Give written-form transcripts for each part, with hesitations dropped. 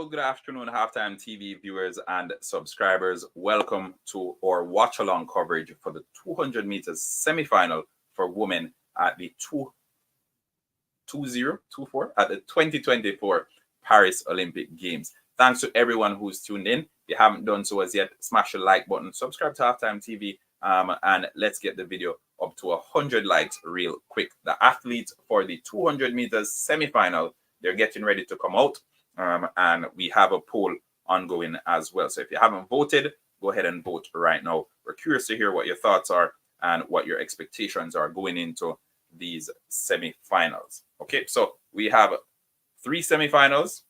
good afternoon, Halftime TV viewers and subscribers. Welcome to our watch along coverage for the 200 meters semi-final for women at the 2024 at the 2024 Paris Olympic Games. Thanks to everyone who's tuned in. If you haven't done so as yet, smash the like button, subscribe to Halftime TV, and let's get the video up to 100 likes real quick. The athletes for the 200 meters semi-final, they're getting ready to come out. And we have a poll ongoing as well. So if you haven't voted, go ahead and vote right now. We're curious to hear what your thoughts are and what your expectations are going into these semifinals. Okay, so we have three semifinals.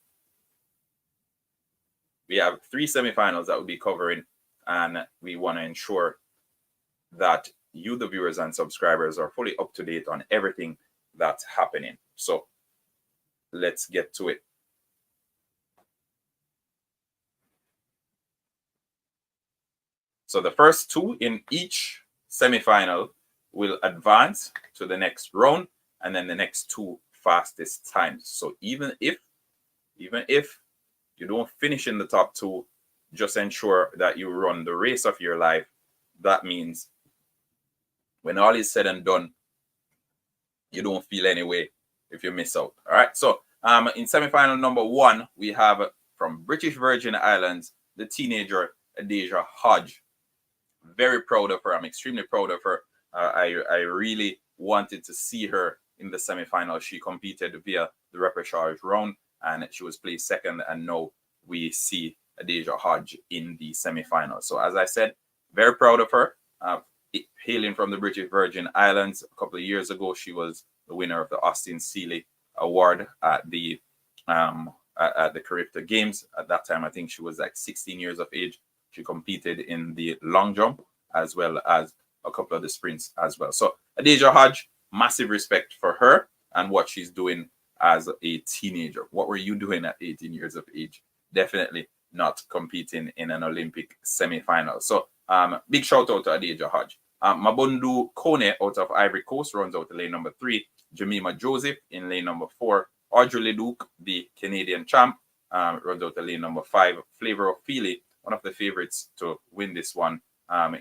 We have three semifinals that we'll be covering, and we want to ensure that you, the viewers and subscribers, are fully up to date on everything that's happening. So let's get to it. So the first two in each semifinal will advance to the next round, and then the next two fastest times. So even if you don't finish in the top two, just ensure that you run the race of your life. That means when all is said and done, you don't feel any way if you miss out. All right. So in semifinal number one, we have from British Virgin Islands, the teenager Adejah Hodge. Very proud of her. I'm extremely proud of her. I really wanted to see her in the semifinal. She competed via the repechage round, and she was placed second. And now we see Adejah Hodge in the semifinal. So as I said, very proud of her. Hailing from the British Virgin Islands, a couple of years ago, she was the winner of the Austin Seeley Award at the Carifta Games. At that time, I think she was like 16 years of age. She competed in the long jump as well as a couple of the sprints as well. So Adejah Hodge, massive respect for her and what she's doing as a teenager. What were you doing at 18 years of age? Definitely not competing in an Olympic semi-final. So big shout out to Adejah Hodge. Mabundu Kone out of Ivory Coast runs out to lane number 3. Jemima Joseph in lane number 4. Audrey Leduc, the Canadian champ, runs out to lane number 5. Flavor of Feely, one of the favorites to win this one,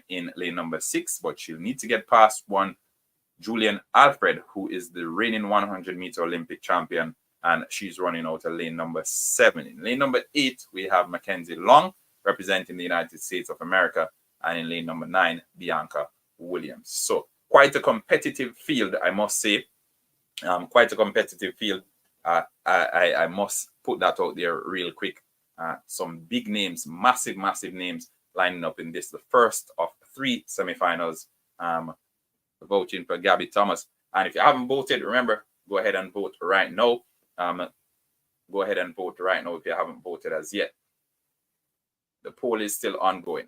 in lane number 6, but she'll need to get past one Julian Alfred, who is the reigning 100-meter Olympic champion, and she's running out of lane number 7. In lane number 8, we have Mackenzie Long, representing the United States of America, and in lane number 9, Bianca Williams. So quite a competitive field, I must say. Quite a competitive field. I must put that out there real quick. Some big names, massive names lining up in this, the first of 3 semifinals. Voting for Gabby Thomas. And if you haven't voted, remember, go ahead and vote right now. Go ahead and vote right now if you haven't voted as yet. The poll is still ongoing.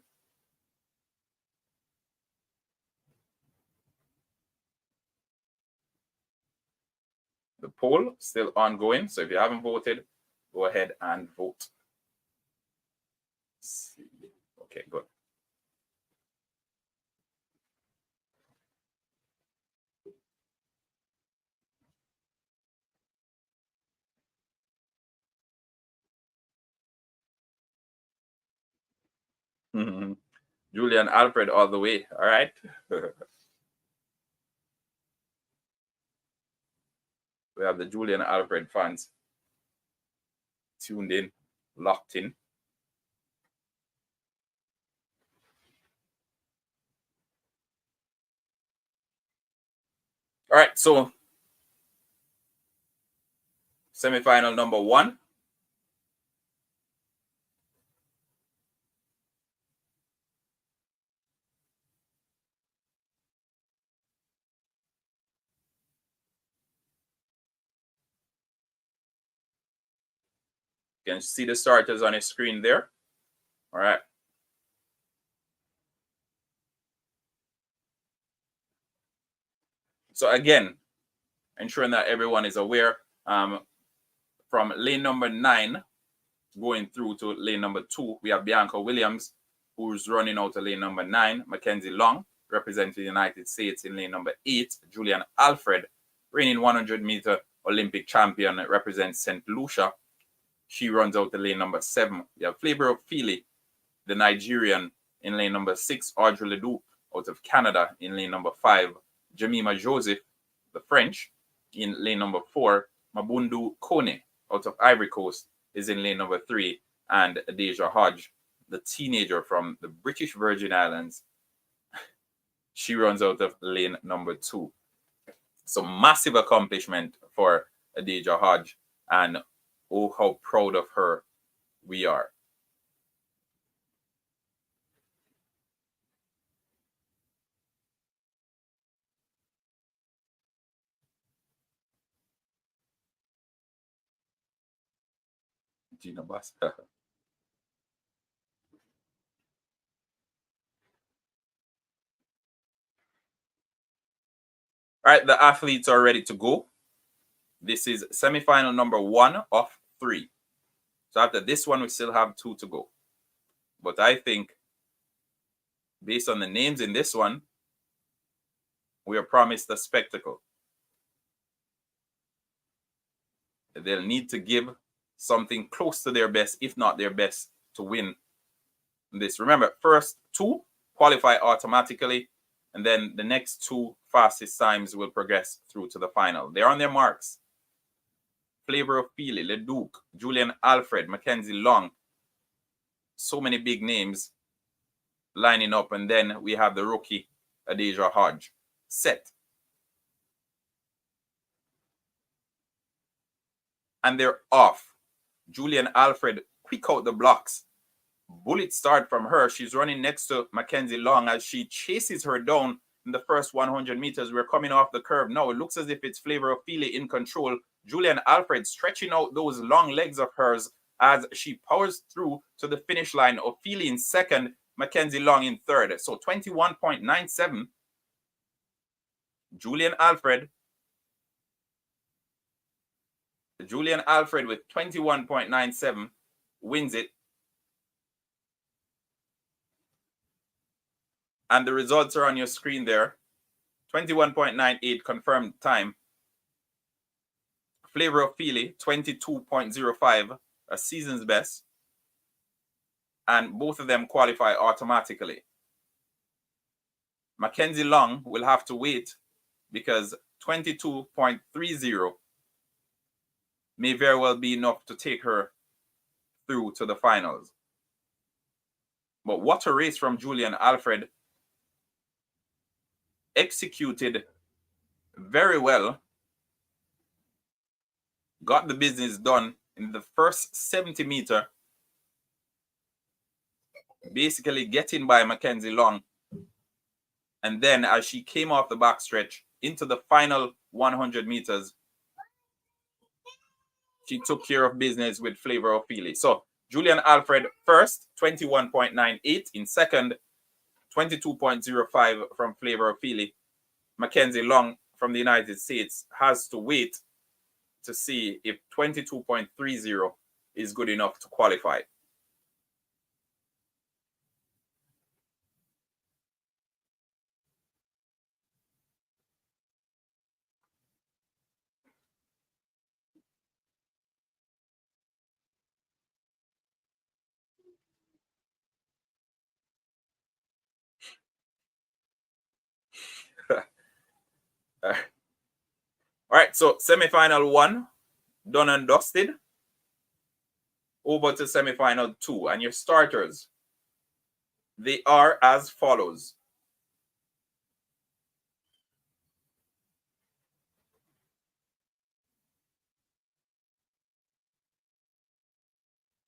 The poll still ongoing. So if you haven't voted, go ahead and vote. Okay, good. Julian Alfred all the way. All right. We have the Julian Alfred fans tuned in, locked in. All right, so semifinal number 1. You can see the starters on your screen there. All right. So again, ensuring that everyone is aware, from lane number 9 going through to lane number 2, we have Bianca Williams, who's running out of lane number 9. Mackenzie Long, representing the United States, in lane number 8. Julian Alfred, reigning 100-meter Olympic champion, represents St. Lucia, She runs out to lane number 7. You have Flavor of Feely, the Nigerian, in lane number 6. Audrey Ledoux out of Canada in lane number 5. Jemima Joseph, the French, in lane number 4. Mabundu Kone out of Ivory Coast is in lane number 3. And Deja Hodge, the teenager from the British Virgin Islands, she runs out of lane number 2. So massive accomplishment for Deja Hodge, and oh, how proud of her we are. Gina Basta. All right, the athletes are ready to go. This is semifinal number 1 of 3. So after this one, we still have 2 to go. But I think, based on the names in this one, we are promised a spectacle. They'll need to give something close to their best, if not their best, to win this. Remember, first 2 qualify automatically, and then the next 2 fastest times will progress through to the final. They're on their marks. Flavor of Feely, Leduc, Julian Alfred, Mackenzie Long. So many big names lining up, and then we have the rookie, Deja Hodge. Set. And they're off. Julian Alfred, quick out the blocks. Bullet start from her. She's running next to Mackenzie Long as she chases her down in the first 100 meters. We're coming off the curve now. It looks as if it's Flavor of Feely in control. Julian Alfred stretching out those long legs of hers as she powers through to the finish line. Ophelia in second, Mackenzie Long in third. So 21.97. Julian Alfred with 21.97 wins it. And the results are on your screen there. 21.98 confirmed time. Flavor of Feely, 22.05, a season's best. And both of them qualify automatically. Mackenzie Long will have to wait because 22.30 may very well be enough to take her through to the finals. But what a race from Julian Alfred. Executed very well. Got the business done in the first 70 meter. Basically getting by Mackenzie Long. And then as she came off the backstretch into the final 100 meters, she took care of business with Flavor of Feely. So Julian Alfred first, 21.98. In second, 22.05 from Flavor of Feely. Mackenzie Long from the United States has to wait to see if 22.30 is good enough to qualify. All right, so semifinal 1 done and dusted. Over to semifinal 2, and your starters, they are as follows.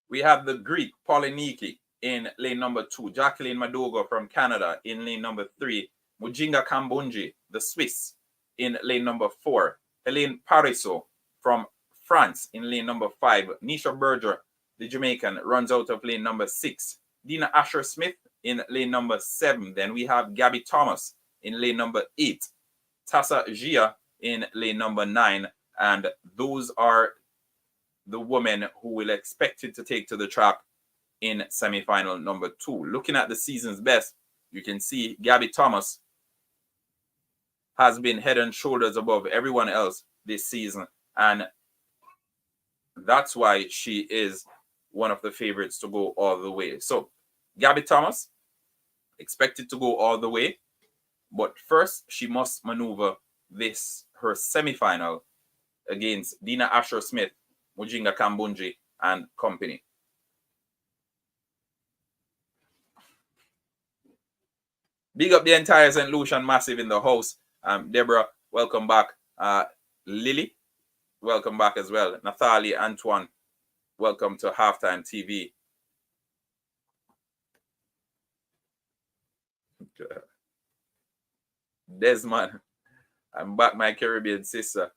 We have the Greek Poliniki in lane number 2, Jacqueline Madogo from Canada in lane number 3, Mujinga Kambunji, the Swiss, in lane number 4, Helene Pariso from France in lane number 5, Nisha Berger, the Jamaican, runs out of lane number 6, Dina Asher Smith in lane number 7. Then we have Gabby Thomas in lane number 8, Tassa Gia in lane number 9, and those are the women who will expected to take to the track in semifinal number 2. Looking at the season's best, you can see Gabby Thomas has been head and shoulders above everyone else this season, and that's why she is one of the favorites to go all the way. So Gabby Thomas expected to go all the way, but first she must maneuver her semi-final against Dina Asher-Smith, Mujinga Kambunji, and company. Big up the entire St. Lucian Massive in the house. Deborah, welcome back. Lily, welcome back as well. Nathalie, Antoine, welcome to Halftime TV. Desmond, I'm back, my Caribbean sister.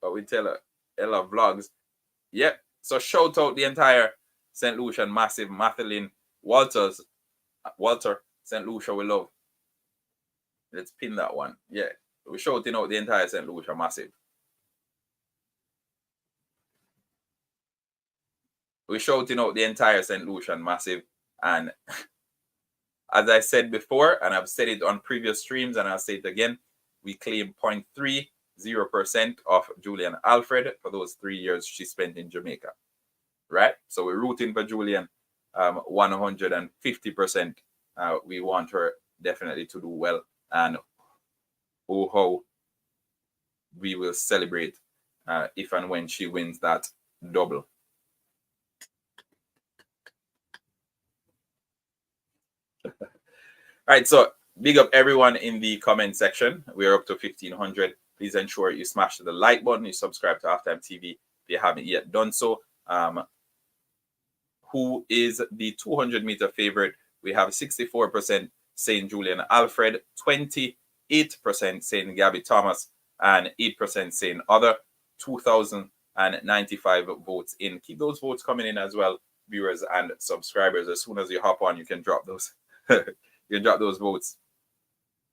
But we tell her Ella Vlogs. Yep. So shout out the entire St. Lucian Massive. Mathelin, Walter, St. Lucia, we love. Let's pin that one. Yeah. We're shouting out the entire St. Lucia Massive. We're shouting out the entire St. Lucian Massive. And as I said before, and I've said it on previous streams, and I'll say it again, we claim 0.30% of Julian Alfred for those 3 years she spent in Jamaica. Right? So we're rooting for Julian 150%. We want her definitely to do well. And how we will celebrate if and when she wins that double. All right, so big up everyone in the comment section. We're up to 1,500. Please ensure you smash the like button. You subscribe to Halftime TV if you haven't yet done so. Who is the 200-meter favorite? We have 64% saying Julian Alfred, 28% saying Gabby Thomas, and 8% saying other. 2,095 votes in. Keep those votes coming in as well, viewers and subscribers. As soon as you hop on, you can drop those. You can drop those votes.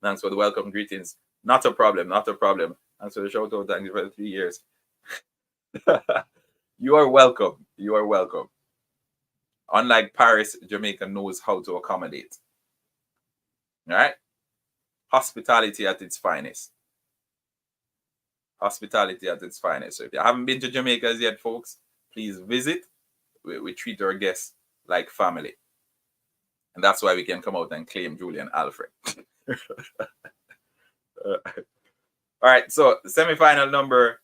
Thanks for the welcome greetings. Not a problem. Not a problem. Thanks for the shout out. Thank you for the 3 years. You are welcome. You are welcome. Unlike Paris, Jamaica knows how to accommodate. All right? Hospitality at its finest. Hospitality at its finest. So if you haven't been to Jamaica as yet, folks, please visit. We treat our guests like family. And that's why we can come out and claim Julian Alfred. All right, so semi-final number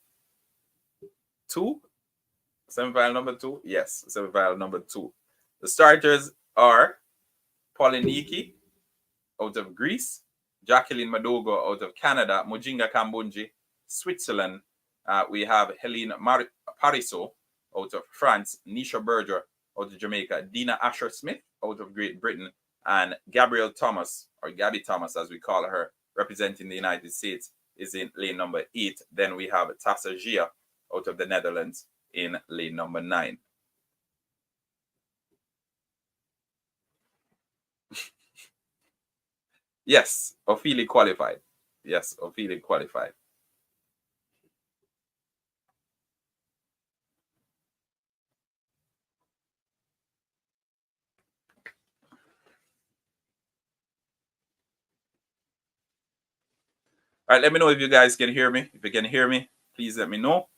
2. Semi-final number 2? Yes, semi-final number 2. The starters are Poliniki out of Greece, Jacqueline Madogo out of Canada, Mujinga Kambunji, Switzerland. We have Helene Pariso out of France, Nisha Berger out of Jamaica, Dina Asher-Smith out of Great Britain, and Gabrielle Thomas, or Gabby Thomas as we call her, representing the United States, is in lane number 8. Then we have Tassa Gia out of the Netherlands in lane number 9. Yes, Ophelia qualified. Yes, Ophelia qualified. All right, let me know if you guys can hear me. If you can hear me, please let me know.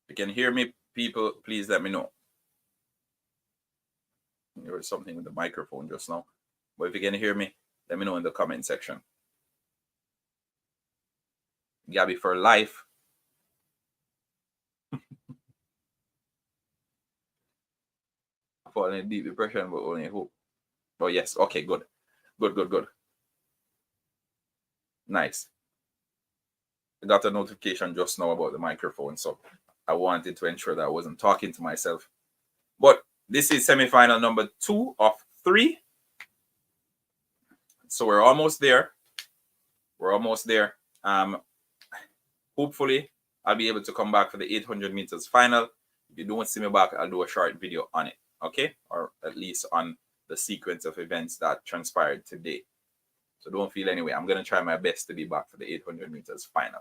If you can hear me, people, please let me know. There was something with the microphone just now. But if you can hear me, let me know in the comment section. Gabby for life. Falling in deep depression, but only hope. Oh, yes. Okay, good. Good. Nice. I got a notification just now about the microphone, so I wanted to ensure that I wasn't talking to myself. But this is semi-final number 2 of 3. So we're almost there. We're almost there. Hopefully, I'll be able to come back for the 800 meters final. If you don't see me back, I'll do a short video on it, okay? Or at least on the sequence of events that transpired today. So don't feel anyway. I'm going to try my best to be back for the 800 meters final.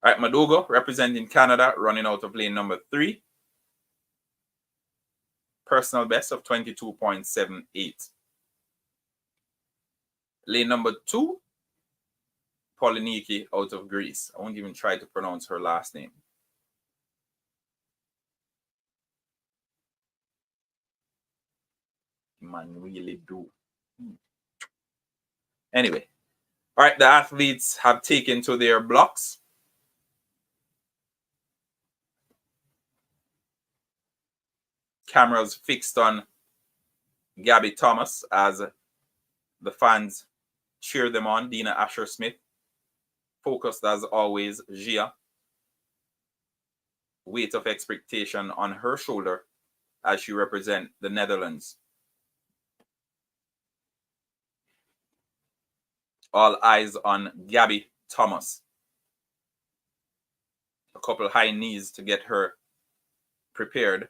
All right, Madogo representing Canada, running out of lane number 3. Personal best of 22.78. Lane number 2, Poliniki out of Greece. I won't even try to pronounce her last name. Man, really do. Anyway, all right, the athletes have taken to their blocks. Cameras fixed on Gabby Thomas as the fans cheer them on. Dina Asher-Smith, focused as always, Gia. Weight of expectation on her shoulder as she represents the Netherlands. All eyes on Gabby Thomas. A couple high knees to get her prepared.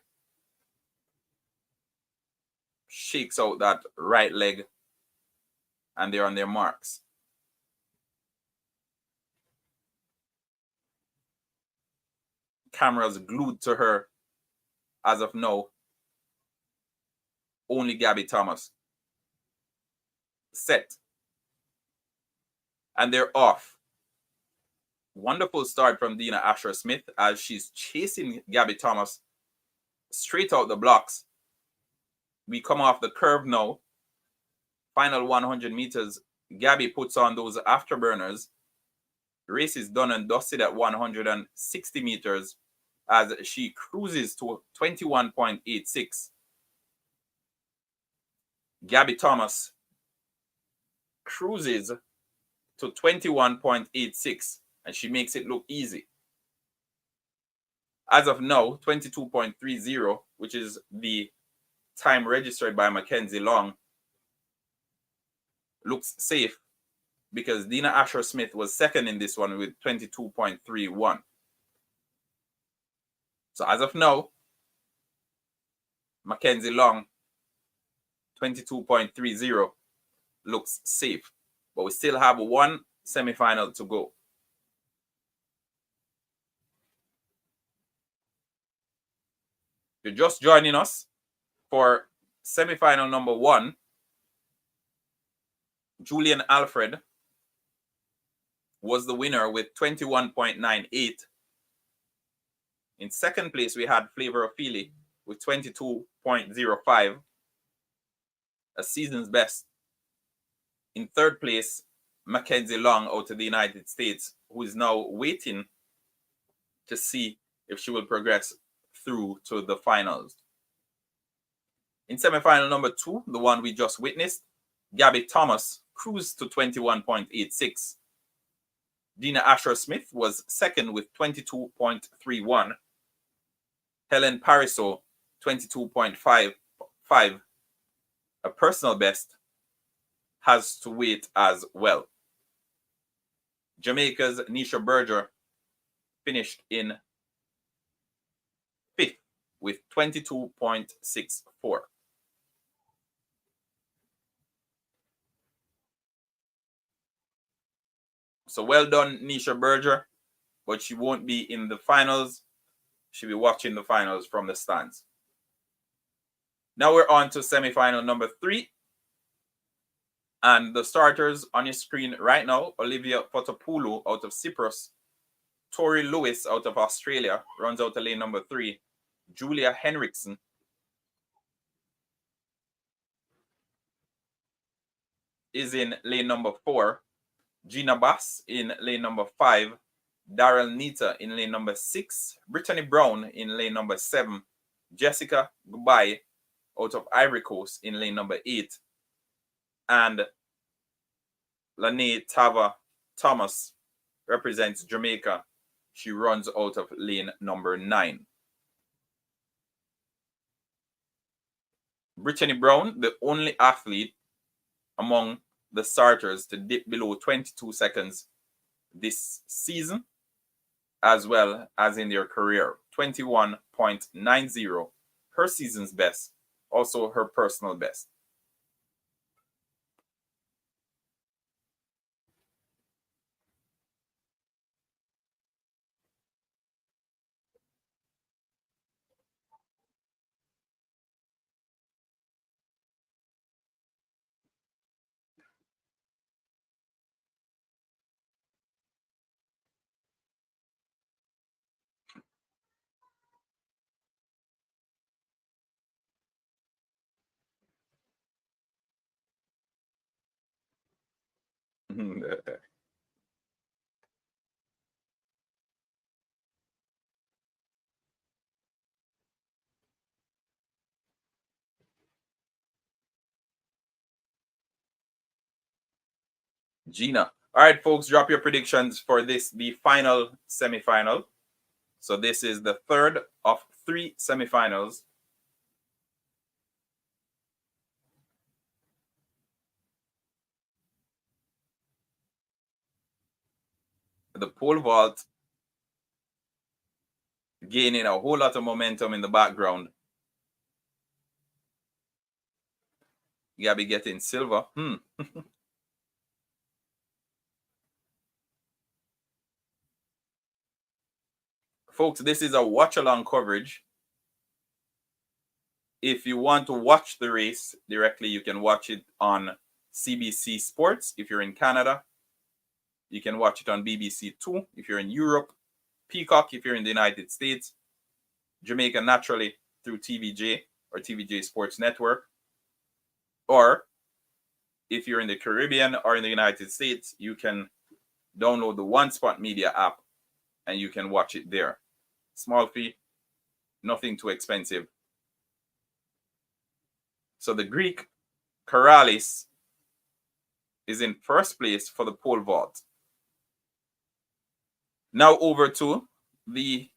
Shakes out that right leg, and they're on their marks. Cameras glued to her as of now. Only Gabby Thomas. Set. And they're off. Wonderful start from Dina Asher-Smith as she's chasing Gabby Thomas straight out the blocks. We come off the curve now. Final 100 meters. Gabby puts on those afterburners. Race is done and dusted at 160 meters as she cruises to 21.86. Gabby Thomas cruises to 21.86 and she makes it look easy. As of now, 22.30, which is the time registered by Mackenzie Long, looks safe because Dina Asher-Smith was second in this one with 22.31. So as of now, Mackenzie Long, 22.30, looks safe. But we still have one semifinal to go. If you're just joining us for semifinal number 1, Julian Alfred was the winner with 21.98. In second place, we had Flavor of Feely with 22.05, a season's best. In third place, Mackenzie Long out of the United States, who is now waiting to see if she will progress through to the finals. In semifinal number 2, the one we just witnessed, Gabby Thomas cruised to 21.86. Dina Asher-Smith was second with 22.31. Helen Pariseau, 22.55, a personal best, has to wait as well. Jamaica's Nisha Berger finished in 5th with 22.64. So well done, Nisha Berger, but she won't be in the finals. She'll be watching the finals from the stands. Now we're on to semifinal number 3. And the starters on your screen right now, Olivia Fotopoulou out of Cyprus, Tori Lewis out of Australia, runs out to lane number 3, Julia Henriksen is in lane number 4, Gina Bass in lane number 5, Daryl Nita in lane number 6, Brittany Brown in lane number 7, Jessica Gubai out of Ivory Coast in lane number 8, and Lanae Tava Thomas represents Jamaica. She runs out of lane number 9. Brittany Brown, the only athlete among the starters to dip below 22 seconds this season, as well as in their career. 21.90, her season's best, also her personal best. Gina. All right, folks, drop your predictions for this, the final semifinal. So this is the third of 3 semifinals. The pole vault gaining a whole lot of momentum in the background. Gabby getting silver. Folks, this is a watch-along coverage. If you want to watch the race directly, you can watch it on CBC Sports. If you're in Canada, you can watch it on BBC Two. If you're in Europe, Peacock. If you're in the United States, Jamaica naturally through TVJ or TVJ Sports Network. Or if you're in the Caribbean or in the United States, you can download the One Spot Media app and you can watch it there. Small fee, nothing too expensive. So the Greek Karalis is in first place for the pole vault. Now over to the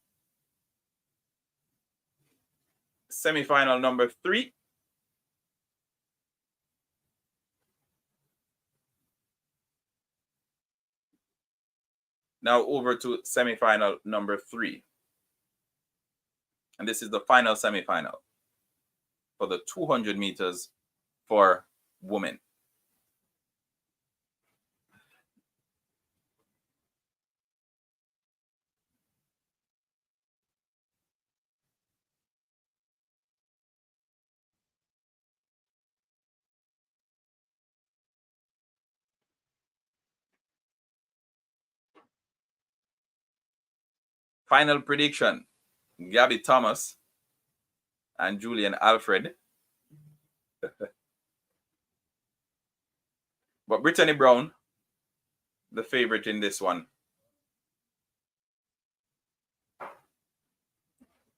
semifinal number 3. Now over to semifinal number 3. And this is the final semifinal for the 200 meters for women. Final prediction, Gabby Thomas and Julian Alfred. But Brittany Brown, the favorite in this one.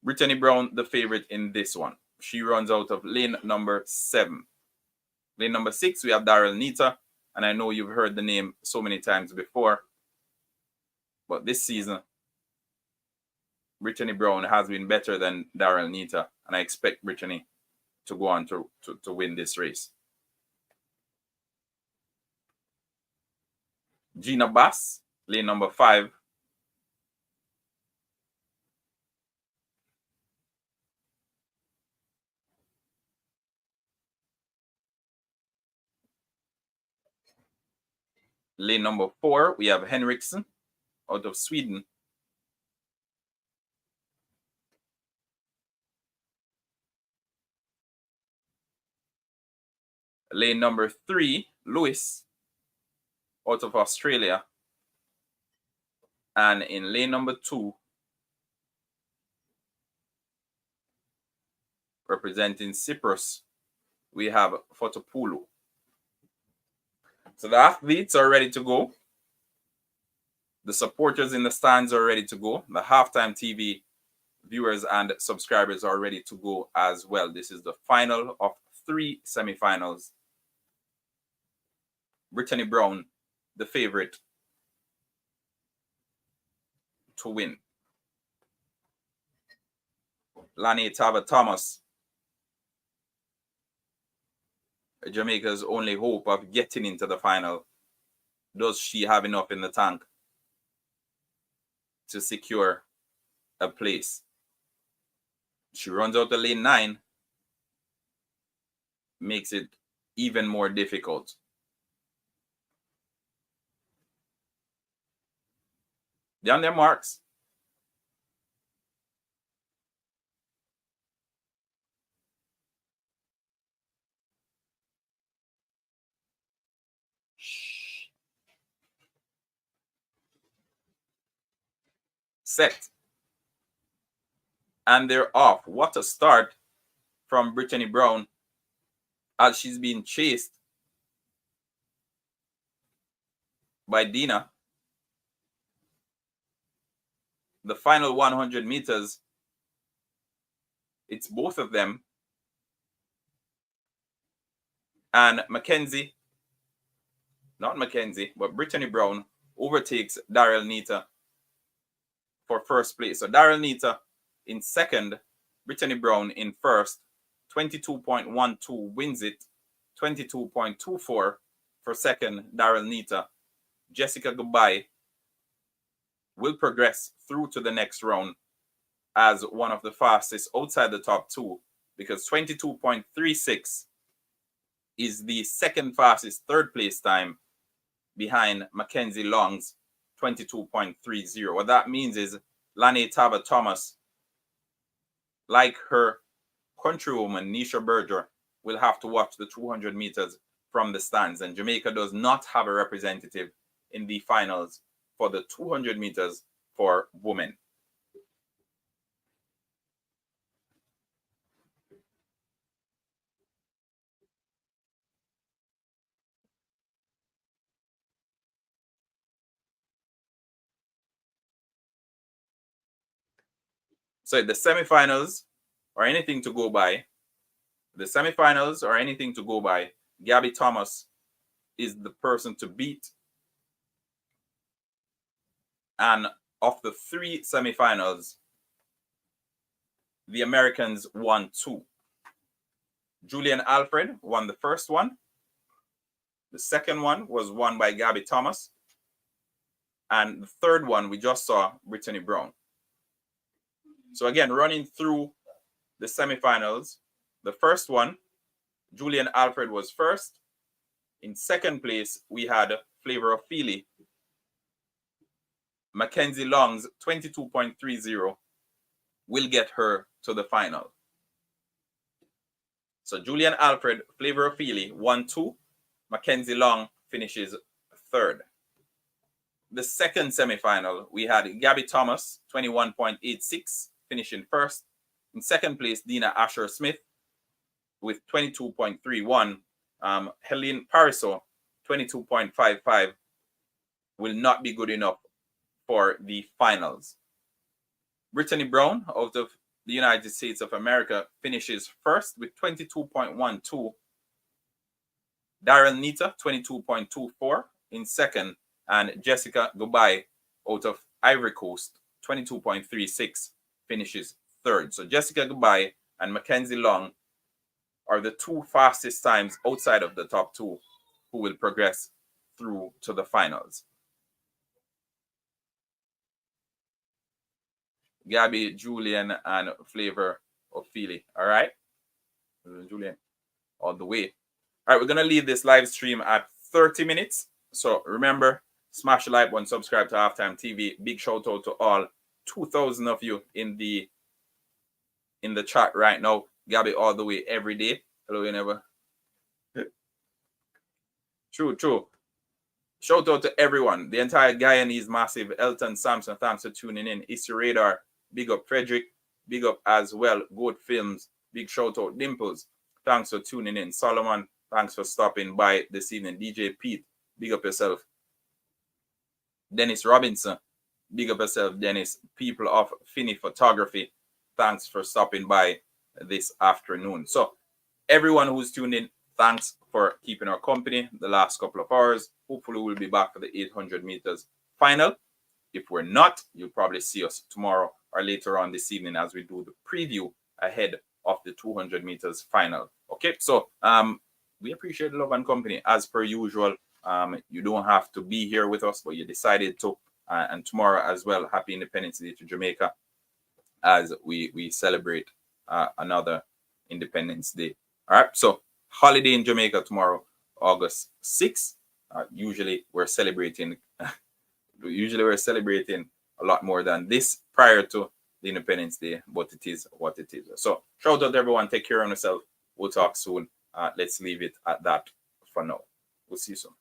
Brittany Brown, the favorite in this one. She runs out of lane number 7. Lane number 6, we have Daryl Nita. And I know you've heard the name so many times before. But this season, Brittany Brown has been better than Daryl Nita. And I expect Brittany to go on to win this race. Gina Bass, lane number 5. Lane number 4, we have Henriksen out of Sweden. Lane number 3, Lewis out of Australia. And in lane number 2, representing Cyprus, we have Fotopoulou. So the athletes are ready to go. The supporters in the stands are ready to go. The Halftime TV viewers and subscribers are ready to go as well. This is the final of 3 semifinals. Brittany Brown, the favorite to win. Lani Tava Thomas, Jamaica's only hope of getting into the final. Does she have enough in the tank to secure a place? She runs out of lane 9, makes it even more difficult. They're on their marks. Set. And they're off. What a start from Brittany Brown as she's being chased by Dina. The final 100 meters, it's both of them. And Mackenzie not Mackenzie, but Brittany Brown overtakes Daryl Nita for first place. So Daryl Nita in second, Brittany Brown in first, 22.12 wins it, 22.24 for second, Daryl Nita. Jessica Goodbye will progress through to the next round as one of the fastest outside the top two, because 22.36 is the second fastest third place time behind Mackenzie Long's 22.30. What that means is Lani Tava Thomas, like her countrywoman Nisha Berger, will have to watch the 200 meters from the stands. And Jamaica does not have a representative in the finals for the 200 meters for women. So the semifinals or anything to go by, Gabby Thomas is the person to beat. And of the three semifinals, the Americans won two. Julian Alfred won the first one. The second one was won by Gabby Thomas. And the third one, we just saw Brittany Brown. So again, running through the semifinals, the first one, Julian Alfred was first. In second place, we had Flavor of Feely. Mackenzie Long's 22.30 will get her to the final. So Julian Alfred, Flavor of Feely, 1-2. Mackenzie Long finishes third. The second semifinal, we had Gabby Thomas, 21.86, finishing first. In second place, Dina Asher Smith with 22.31. Helene Pariso, 22.55, will not be good enough for the finals. Brittany Brown, out of the United States of America, finishes first with 22.12. Daryl Nita, 22.24 in second. And Jessica Goodbye, out of Ivory Coast, 22.36, finishes third. So Jessica Goodbye and Mackenzie Long are the two fastest times outside of the top two who will progress through to the finals. Gabby, Julian, and Flavor of Feely. All right? Julian, all the way. All right, we're going to leave this live stream at 30 minutes. So remember, smash the like button, subscribe to Halftime TV. Big shout out to all 2,000 of you in the chat right now. Gabby all the way every day. Hello, you never. True. Shout out to everyone. The entire Guyanese massive. Elton Sampson, thanks for tuning in. Issy Radar, big up Frederick. Big up as well. Good Films. Big shout out Dimples. Thanks for tuning in. Solomon, thanks for stopping by this evening. DJ Pete, big up yourself. Dennis Robinson, big up yourself, Dennis. People of Finney Photography, thanks for stopping by this afternoon. So everyone who's tuned in, thanks for keeping our company the last couple of hours. Hopefully we'll be back for the 800 meters final. If we're not, you'll probably see us tomorrow or later on this evening as we do the preview ahead of the 200 meters final. Okay, so we appreciate the love and company as per usual. You don't have to be here with us, but you decided to. And tomorrow as well, happy Independence Day to Jamaica as we celebrate another Independence Day. All right, so holiday in Jamaica tomorrow, August 6th. Usually we're celebrating a lot more than this prior to the Independence Day, but it is what it is. So shout out to everyone. Take care of yourself. We'll talk soon. Let's leave it at that for now. We'll see you soon.